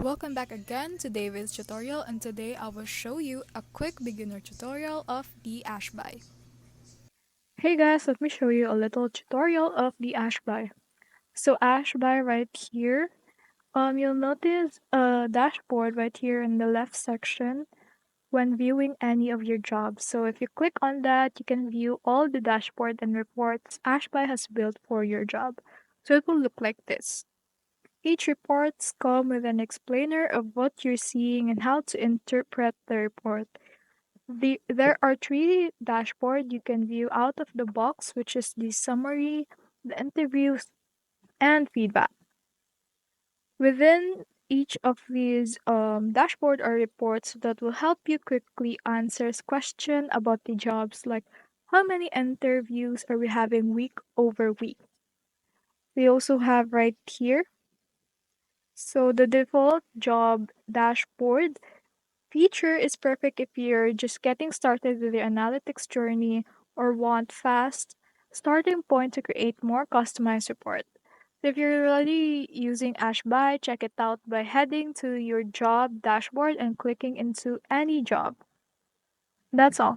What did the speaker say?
Welcome back again to David's tutorial, and today I will show you a quick beginner tutorial of the Ashby. Hey guys, let me show you a little tutorial of the Ashby. So Ashby right here, you'll notice a dashboard right here in the left section when viewing any of your jobs. So if you click on that, you can view all the dashboard and reports Ashby has built for your job. So it will look like this. Each reports come with an explainer of what you're seeing and how to interpret the report. There are three dashboards you can view out of the box, which is the summary, the interviews, and feedback. Within each of these dashboard are reports that will help you quickly answer questions about the jobs, like how many interviews are we having week over week. We also have right here. So the default job dashboard feature is perfect if you're just getting started with your analytics journey or want fast starting point to create more customized report. So if you're already using Ashby, check it out by heading to your job dashboard and clicking into any job. That's all.